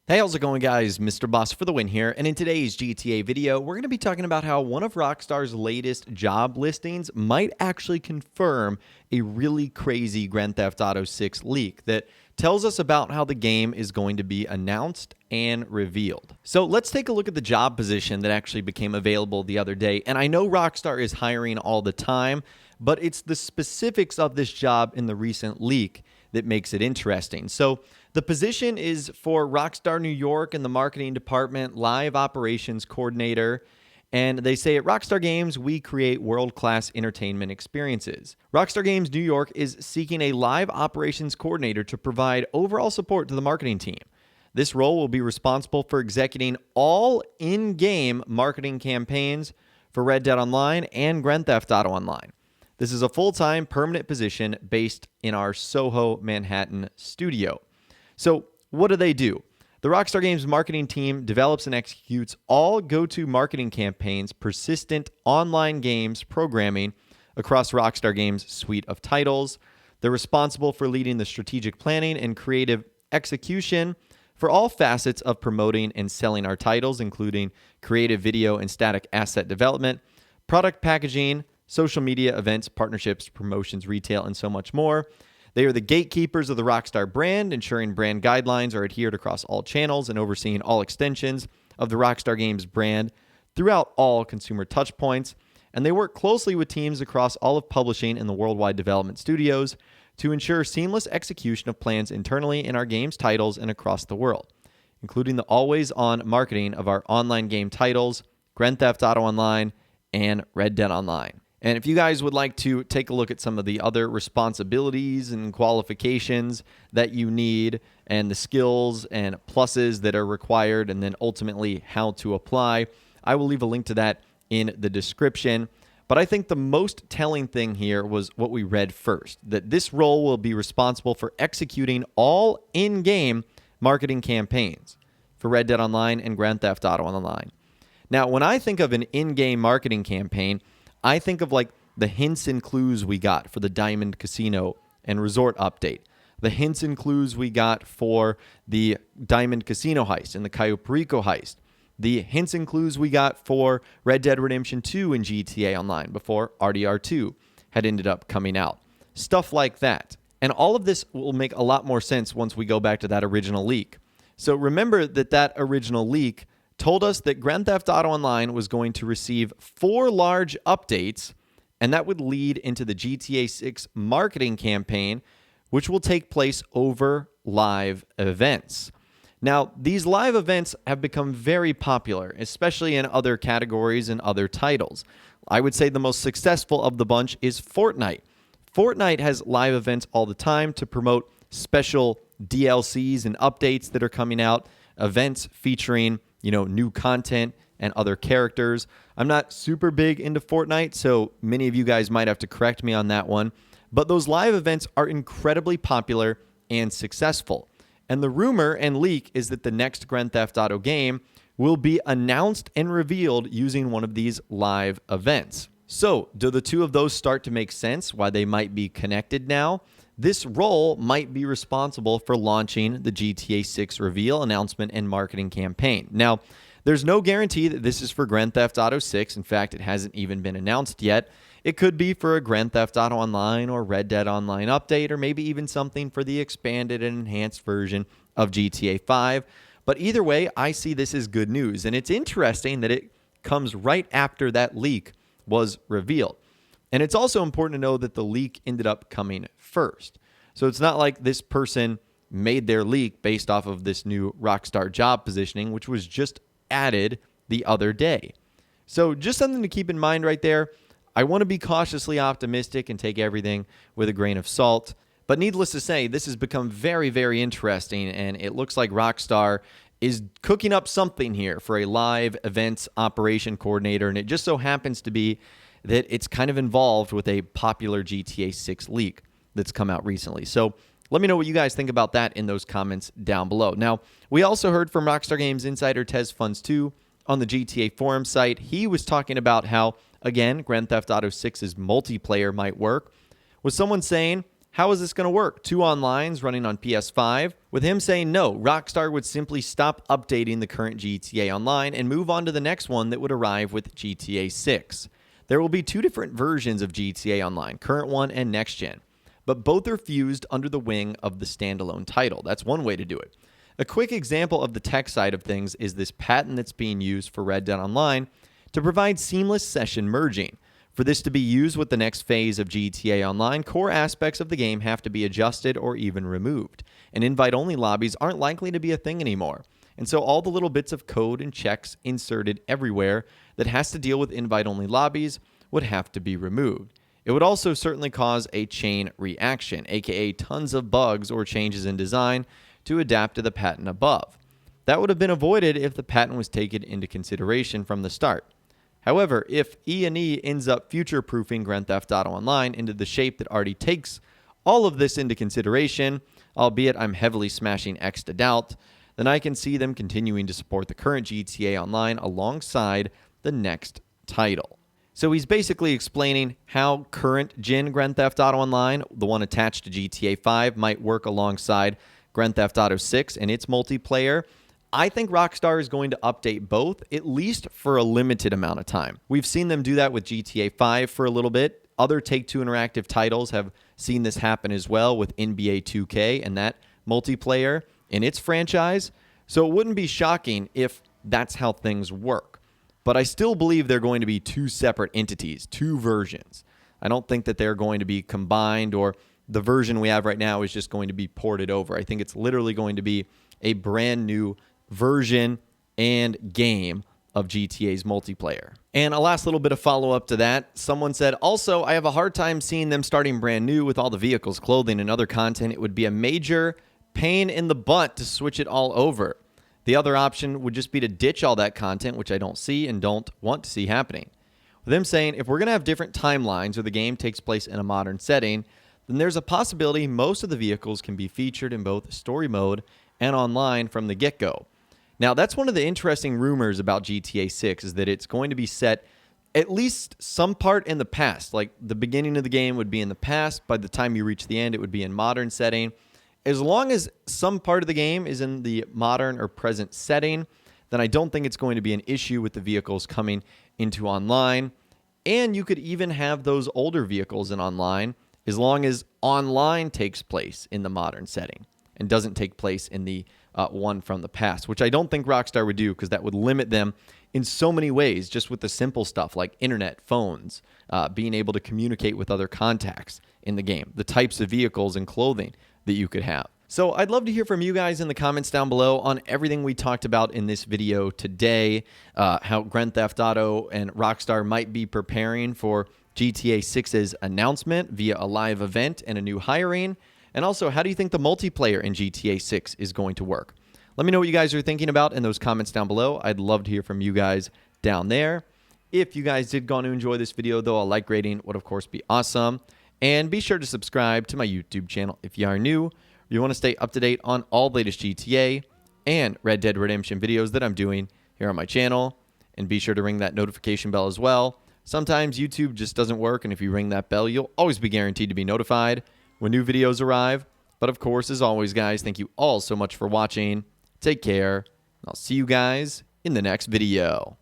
Hey, how's it going, guys? Mr. Boss for the win here, and in today's GTA video, we're going to be talking about how one of Rockstar's latest job listings might actually confirm a really crazy Grand Theft Auto 6 leak that tells us about how the game is going to be announced and revealed. So let's take a look at the job position that actually became available the other day, and I know Rockstar is hiring all the time, but it's the specifics of this job in the recent leak that makes it interesting. So the position is for Rockstar New York in the marketing department, live operations coordinator. And they say at Rockstar Games, we create world-class entertainment experiences. Rockstar Games New York is seeking a live operations coordinator to provide overall support to the marketing team. This role will be responsible for executing all in-game marketing campaigns for Red Dead Online and Grand Theft Auto Online. This is a full-time, permanent position based in our Soho, Manhattan studio. So what do? The Rockstar Games marketing team develops and executes all go-to marketing campaigns, persistent online games programming across Rockstar Games' suite of titles. They're responsible for leading the strategic planning and creative execution for all facets of promoting and selling our titles, including creative video and static asset development, product packaging, social media, events, partnerships, promotions, retail, and so much more. They are the gatekeepers of the Rockstar brand, ensuring brand guidelines are adhered across all channels and overseeing all extensions of the Rockstar Games brand throughout all consumer touchpoints. And they work closely with teams across all of publishing and the worldwide development studios to ensure seamless execution of plans internally in our games titles and across the world, including the always-on marketing of our online game titles, Grand Theft Auto Online, and Red Dead Online. And if you guys would like to take a look at some of the other responsibilities and qualifications that you need and the skills and pluses that are required and then ultimately how to apply, I will leave a link to that in the description. But I think the most telling thing here was what we read first, that this role will be responsible for executing all in-game marketing campaigns for Red Dead Online and Grand Theft Auto Online. Now, when I think of an in-game marketing campaign, I think of like the hints and clues we got for the Diamond Casino and Resort update, the hints and clues we got for the Diamond Casino heist and the Cayo Perico heist, the hints and clues we got for Red Dead Redemption 2 and GTA Online before RDR2 had ended up coming out. Stuff like that. And all of this will make a lot more sense once we go back to that original leak. So remember that original leak told us that Grand Theft Auto Online was going to receive 4 large updates, and that would lead into the GTA 6 marketing campaign, which will take place over live events. Now, these live events have become very popular, especially in other categories and other titles. I would say the most successful of the bunch is Fortnite. Fortnite has live events all the time to promote special DLCs and updates that are coming out, events featuring new content and other characters. I'm not super big into Fortnite, so many of you guys might have to correct me on that one. But those live events are incredibly popular and successful. And the rumor and leak is that the next Grand Theft Auto game will be announced and revealed using one of these live events. So, do the two of those start to make sense, why they might be connected now? This role might be responsible for launching the GTA 6 reveal, announcement, and marketing campaign. Now, there's no guarantee that this is for Grand Theft Auto 6. In fact, it hasn't even been announced yet. It could be for a Grand Theft Auto Online or Red Dead Online update, or maybe even something for the expanded and enhanced version of GTA 5. But either way, I see this as good news. And it's interesting that it comes right after that leak was revealed. And it's also important to know that the leak ended up coming first. So it's not like this person made their leak based off of this new Rockstar job positioning, which was just added the other day. So just something to keep in mind right there. I want to be cautiously optimistic and take everything with a grain of salt. But needless to say, this has become very, very interesting, and it looks like Rockstar is cooking up something here for a live events operation coordinator, and it just so happens to be that it's kind of involved with a popular GTA 6 leak that's come out recently. So let me know what you guys think about that in those comments down below. Now, we also heard from Rockstar Games insider Tez Funds 2 on the GTA forum site. He was talking about how, again, Grand Theft Auto 6's multiplayer might work, with someone saying, How is this going to work? 2 onlines running on PS5? With him saying no, Rockstar would simply stop updating the current GTA Online and move on to the next one that would arrive with GTA 6. There will be 2 different versions of GTA Online, current one and next gen, but both are fused under the wing of the standalone title. That's one way to do it. A quick example of the tech side of things is this patent that's being used for Red Dead Online to provide seamless session merging. For this to be used with the next phase of GTA Online, core aspects of the game have to be adjusted or even removed, and invite-only lobbies aren't likely to be a thing anymore. And so all the little bits of code and checks inserted everywhere that has to deal with invite-only lobbies would have to be removed. It would also certainly cause a chain reaction, aka tons of bugs or changes in design to adapt to the patent above. That would have been avoided if the patent was taken into consideration from the start. However, if E&E ends up future-proofing Grand Theft Auto Online into the shape that already takes all of this into consideration, albeit I'm heavily smashing X to doubt, then I can see them continuing to support the current GTA Online alongside the next title. So he's basically explaining how current gen Grand Theft Auto Online, the one attached to GTA 5, might work alongside Grand Theft Auto 6 and its multiplayer. I think Rockstar is going to update both, at least for a limited amount of time. We've seen them do that with GTA 5 for a little bit. Other Take-Two Interactive titles have seen this happen as well with NBA 2K and that multiplayer in its franchise. So it wouldn't be shocking if that's how things work. But I still believe they're going to be 2 separate entities, 2 versions. I don't think that they're going to be combined or the version we have right now is just going to be ported over. I think it's literally going to be a brand new version and game of GTA's multiplayer. And a last little bit of follow-up to that. Someone said, also, I have a hard time seeing them starting brand new with all the vehicles, clothing, and other content. It would be a major pain in the butt to switch it all over. The other option would just be to ditch all that content, which I don't see and don't want to see happening. With them saying, if we're going to have different timelines or the game takes place in a modern setting, then there's a possibility most of the vehicles can be featured in both story mode and online from the get-go. Now, that's one of the interesting rumors about GTA 6 is that it's going to be set at least some part in the past. Like the beginning of the game would be in the past. By the time you reach the end, it would be in modern setting. As long as some part of the game is in the modern or present setting, then I don't think it's going to be an issue with the vehicles coming into online. And you could even have those older vehicles in online as long as online takes place in the modern setting and doesn't take place in the one from the past, which I don't think Rockstar would do because that would limit them in so many ways, just with the simple stuff like internet, phones, being able to communicate with other contacts in the game, the types of vehicles and clothing that you could have. So I'd love to hear from you guys in the comments down below on everything we talked about in this video today, how Grand Theft Auto and Rockstar might be preparing for GTA 6's announcement via a live event and a new hiring. And also, how do you think the multiplayer in GTA 6 is going to work? Let me know what you guys are thinking about in those comments down below. I'd love to hear from you guys down there. If you guys did go on to enjoy this video, though, a like rating would, of course, be awesome. And be sure to subscribe to my YouTube channel if you are new or you want to stay up to date on all the latest GTA and Red Dead Redemption videos that I'm doing here on my channel. And be sure to ring that notification bell as well. Sometimes YouTube just doesn't work, and if you ring that bell, you'll always be guaranteed to be notified when new videos arrive. But of course, as always, guys, thank you all so much for watching. Take care. I'll see you guys in the next video.